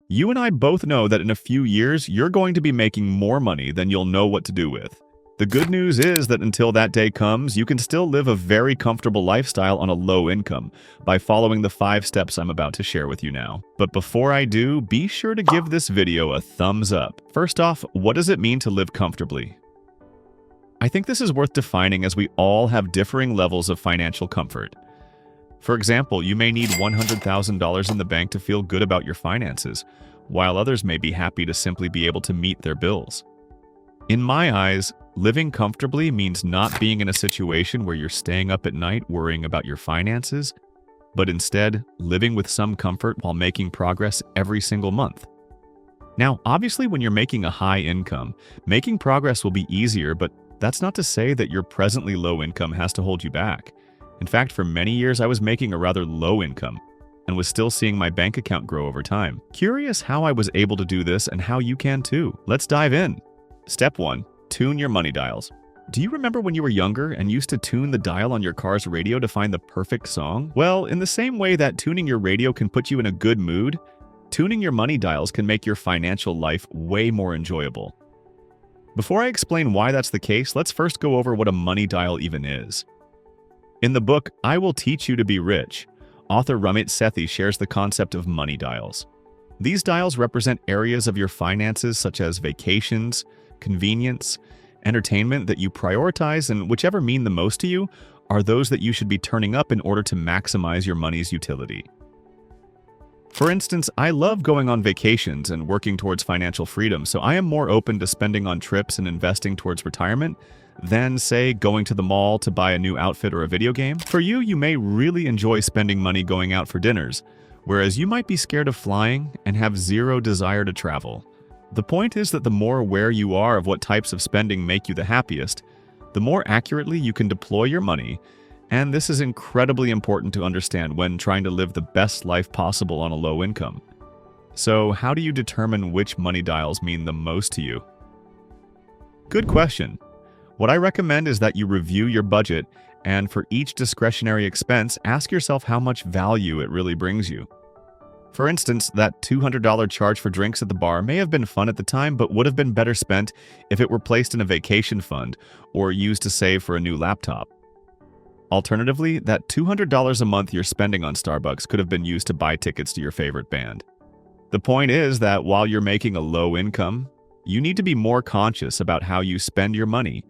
You and I both know that in a few years, you're going to be making more money than you'll know what to do with. The good news is that until that day comes, you can still live a very comfortable lifestyle on a low income by following the 5 steps I'm about to share with you now. But before I do, be sure to give this video a thumbs up. First off, what does it mean to live comfortably? I think this is worth defining as we all have differing levels of financial comfort. For example, you may need $100,000 in the bank to feel good about your finances, while others may be happy to simply be able to meet their bills. In my eyes, living comfortably means not being in a situation where you're staying up at night worrying about your finances, but instead living with some comfort while making progress every single month. Now, obviously, when you're making a high income, making progress will be easier, but that's not to say that your presently low income has to hold you back. In fact, for many years, I was making a rather low income and was still seeing my bank account grow over time. Curious how I was able to do this and how you can too. Let's dive in. Step 1. Tune your money dials. Do you remember when you were younger and used to tune the dial on your car's radio to find the perfect song? Well, in the same way that tuning your radio can put you in a good mood, tuning your money dials can make your financial life way more enjoyable. Before I explain why that's the case, let's first go over what a money dial even is. In the book, I Will Teach You to Be Rich, author Ramit Sethi shares the concept of money dials. These dials represent areas of your finances such as vacations, convenience, entertainment that you prioritize, and whichever mean the most to you are those that you should be turning up in order to maximize your money's utility. For instance, I love going on vacations and working towards financial freedom, so I am more open to spending on trips and investing towards retirement than, say, going to the mall to buy a new outfit or a video game. For you, you may really enjoy spending money going out for dinners, whereas you might be scared of flying and have zero desire to travel. The point is that the more aware you are of what types of spending make you the happiest, the more accurately you can deploy your money, and this is incredibly important to understand when trying to live the best life possible on a low income. So, how do you determine which money dials mean the most to you? Good question. What I recommend is that you review your budget, and for each discretionary expense, ask yourself how much value it really brings you. For instance, that $200 charge for drinks at the bar may have been fun at the time, but would have been better spent if it were placed in a vacation fund or used to save for a new laptop. Alternatively, that $200 a month you're spending on Starbucks could have been used to buy tickets to your favorite band. The point is that while you're making a low income, you need to be more conscious about how you spend your money.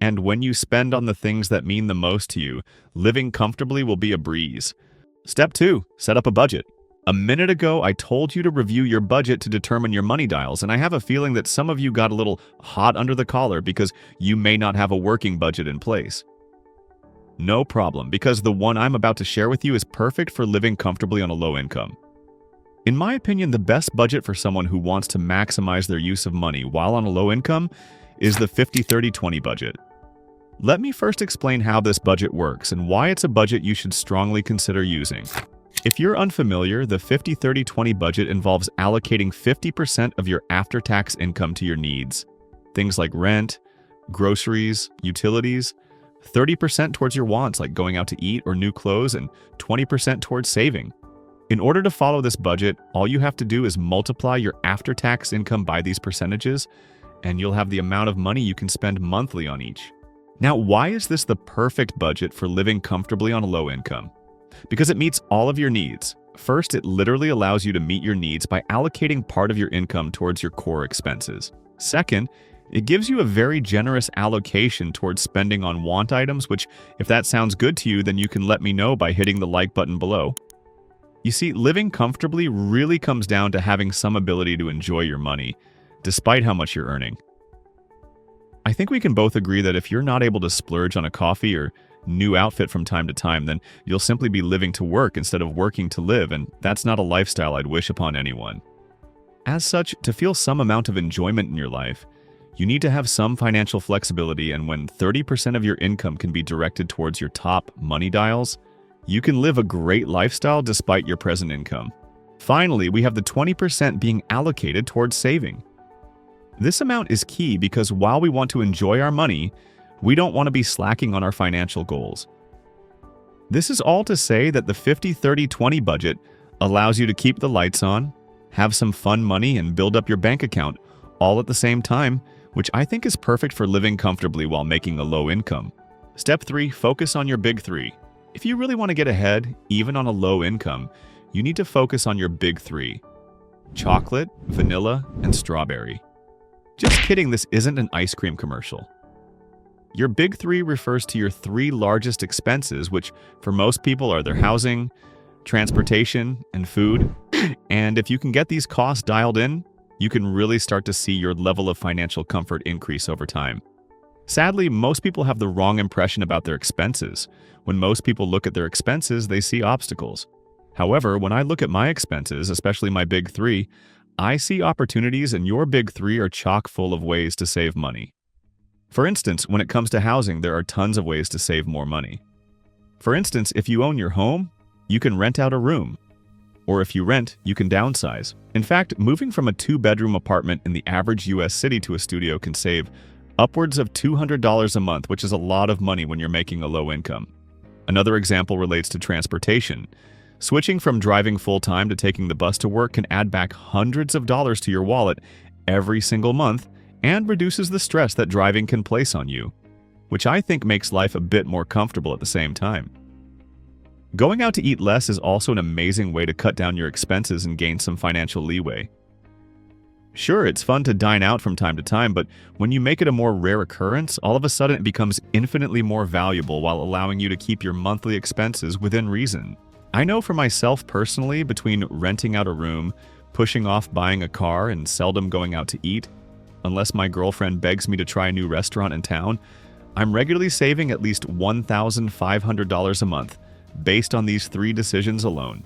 And when you spend on the things that mean the most to you, living comfortably will be a breeze. Step 2. Set up a budget. A minute ago, I told you to review your budget to determine your money dials, and I have a feeling that some of you got a little hot under the collar because you may not have a working budget in place. No problem, because the one I'm about to share with you is perfect for living comfortably on a low income. In my opinion, the best budget for someone who wants to maximize their use of money while on a low income is the 50-30-20 budget. Let me first explain how this budget works and why it's a budget you should strongly consider using. If you're unfamiliar, the 50-30-20 budget involves allocating 50% of your after-tax income to your needs. Things like rent, groceries, utilities, 30% towards your wants like going out to eat or new clothes, and 20% towards saving. In order to follow this budget, all you have to do is multiply your after-tax income by these percentages, and you'll have the amount of money you can spend monthly on each. Now, why is this the perfect budget for living comfortably on a low income? Because it meets all of your needs. First, it literally allows you to meet your needs by allocating part of your income towards your core expenses. Second, it gives you a very generous allocation towards spending on want items, which, if that sounds good to you, then you can let me know by hitting the like button below. You see, living comfortably really comes down to having some ability to enjoy your money, despite how much you're earning. I think we can both agree that if you're not able to splurge on a coffee or new outfit from time to time, then you'll simply be living to work instead of working to live, and that's not a lifestyle I'd wish upon anyone. As such, to feel some amount of enjoyment in your life, you need to have some financial flexibility, and when 30% of your income can be directed towards your top money dials, you can live a great lifestyle despite your present income. Finally, we have the 20% being allocated towards saving. This amount is key because while we want to enjoy our money, we don't want to be slacking on our financial goals. This is all to say that the 50-30-20 budget allows you to keep the lights on, have some fun money, and build up your bank account, all at the same time, which I think is perfect for living comfortably while making a low income. Step 3. Focus on your big 3. If you really want to get ahead, even on a low income, you need to focus on your big 3. Chocolate, vanilla, and strawberry. Just kidding, this isn't an ice cream commercial. Your big 3 refers to your 3 largest expenses, which for most people are their housing, transportation, and food. And if you can get these costs dialed in, you can really start to see your level of financial comfort increase over time. Sadly, most people have the wrong impression about their expenses. When most people look at their expenses, they see obstacles. However, when I look at my expenses, especially my big 3, I see opportunities, and your big 3 are chock full of ways to save money. For instance, when it comes to housing, there are tons of ways to save more money. For instance, if you own your home, you can rent out a room. Or if you rent, you can downsize. In fact, moving from a 2-bedroom apartment in the average US city to a studio can save upwards of $200 a month, which is a lot of money when you're making a low income. Another example relates to transportation. Switching from driving full-time to taking the bus to work can add back hundreds of dollars to your wallet every single month and reduces the stress that driving can place on you, which I think makes life a bit more comfortable at the same time. Going out to eat less is also an amazing way to cut down your expenses and gain some financial leeway. Sure, it's fun to dine out from time to time, but when you make it a more rare occurrence, all of a sudden it becomes infinitely more valuable while allowing you to keep your monthly expenses within reason. I know for myself personally, between renting out a room, pushing off buying a car, and seldom going out to eat, unless my girlfriend begs me to try a new restaurant in town, I'm regularly saving at least $1,500 a month, based on these 3 decisions alone.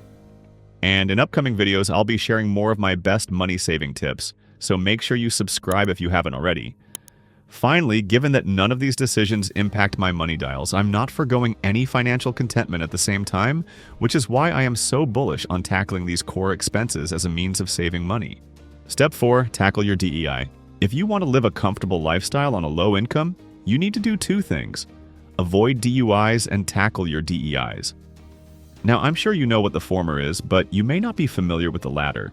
And in upcoming videos, I'll be sharing more of my best money-saving tips, so make sure you subscribe if you haven't already. Finally, given that none of these decisions impact my money dials, I'm not forgoing any financial contentment at the same time, which is why I am so bullish on tackling these core expenses as a means of saving money. Step 4. Tackle your DEI. If you want to live a comfortable lifestyle on a low income, you need to do 2 things. Avoid DUIs and tackle your DEIs. Now, I'm sure you know what the former is, but you may not be familiar with the latter.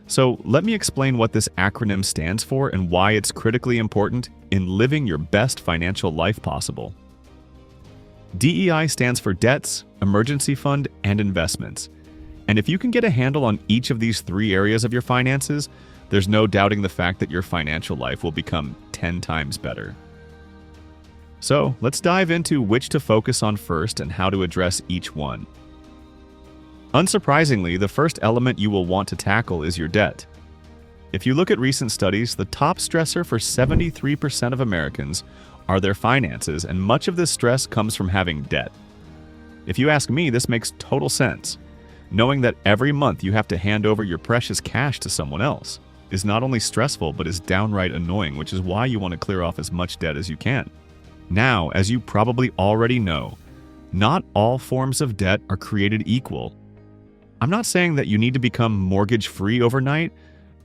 So let me explain what this acronym stands for and why it's critically important in living your best financial life possible. DEI stands for debts, emergency fund, and investments. And if you can get a handle on each of these 3 areas of your finances, there's no doubting the fact that your financial life will become 10 times better. So let's dive into which to focus on first and how to address each one. Unsurprisingly, the first element you will want to tackle is your debt. If you look at recent studies, the top stressor for 73% of Americans are their finances, and much of this stress comes from having debt. If you ask me, this makes total sense. Knowing that every month you have to hand over your precious cash to someone else is not only stressful, but is downright annoying, which is why you want to clear off as much debt as you can. Now, as you probably already know, not all forms of debt are created equal. I'm not saying that you need to become mortgage-free overnight,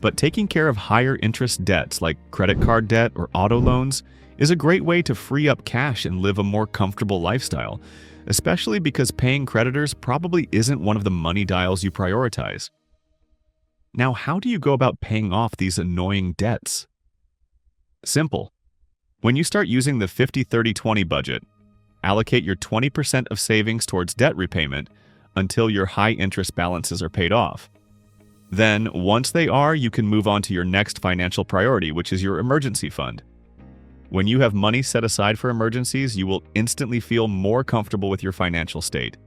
but taking care of higher interest debts like credit card debt or auto loans is a great way to free up cash and live a more comfortable lifestyle, especially because paying creditors probably isn't one of the money dials you prioritize. Now, how do you go about paying off these annoying debts? Simple. When you start using the 50-30-20 budget, allocate your 20% of savings towards debt repayment until your high-interest balances are paid off. Then, once they are, you can move on to your next financial priority, which is your emergency fund. When you have money set aside for emergencies, you will instantly feel more comfortable with your financial state.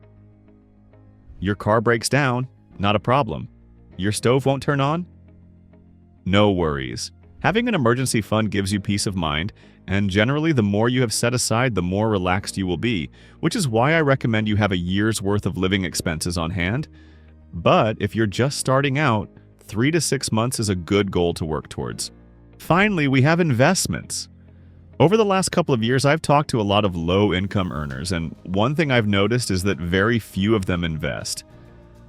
Your car breaks down, not a problem. Your stove won't turn on? No worries. Having an emergency fund gives you peace of mind, and generally the more you have set aside, the more relaxed you will be, which is why I recommend you have a year's worth of living expenses on hand. But if you're just starting out, 3 to 6 months is a good goal to work towards. Finally, we have investments. Over the last couple of years, I've talked to a lot of low-income earners, and one thing I've noticed is that very few of them invest.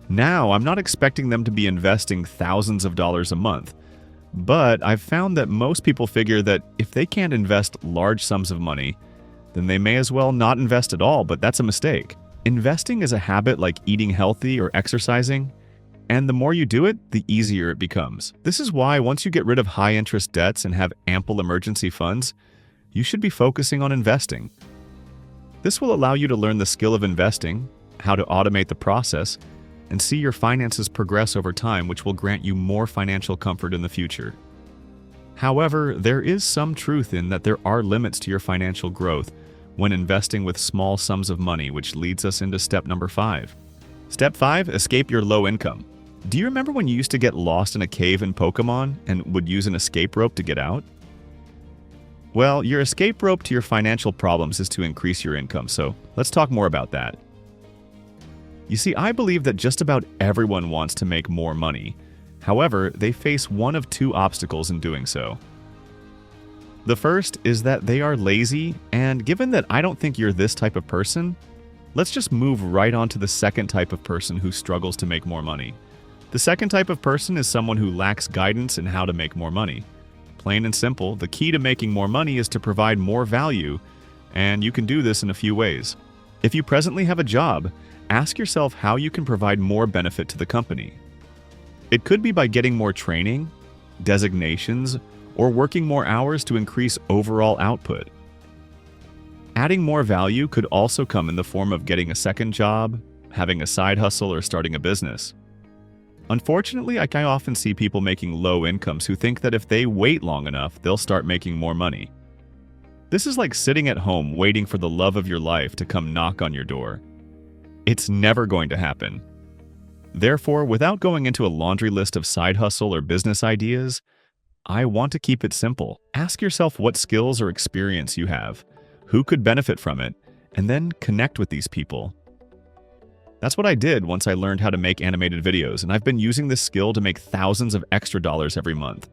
Now, I'm not expecting them to be investing thousands of dollars a month, but I've found that most people figure that if they can't invest large sums of money, then they may as well not invest at all, but that's a mistake. Investing is a habit like eating healthy or exercising. And the more you do it, the easier it becomes. This is why once you get rid of high-interest debts and have ample emergency funds, you should be focusing on investing. This will allow you to learn the skill of investing, how to automate the process, and see your finances progress over time, which will grant you more financial comfort in the future. However, there is some truth in that there are limits to your financial growth when investing with small sums of money, which leads us into step number 5. Step 5, escape your low income. Do you remember when you used to get lost in a cave in Pokemon and would use an escape rope to get out? Well, your escape rope to your financial problems is to increase your income, so let's talk more about that. You see, I believe that just about everyone wants to make more money. However, they face one of two obstacles in doing so. The first is that they are lazy, and given that I don't think you're this type of person, let's just move right on to the second type of person who struggles to make more money. The second type of person is someone who lacks guidance in how to make more money. Plain and simple, the key to making more money is to provide more value, and you can do this in a few ways. If you presently have a job, ask yourself how you can provide more benefit to the company. It could be by getting more training, designations, or working more hours to increase overall output. Adding more value could also come in the form of getting a second job, having a side hustle, or starting a business. Unfortunately, I often see people making low incomes who think that if they wait long enough, they'll start making more money. This is like sitting at home waiting for the love of your life to come knock on your door. It's never going to happen. Therefore, without going into a laundry list of side hustle or business ideas, I want to keep it simple. Ask yourself what skills or experience you have, who could benefit from it, and then connect with these people. That's what I did once I learned how to make animated videos, and I've been using this skill to make thousands of extra dollars every month.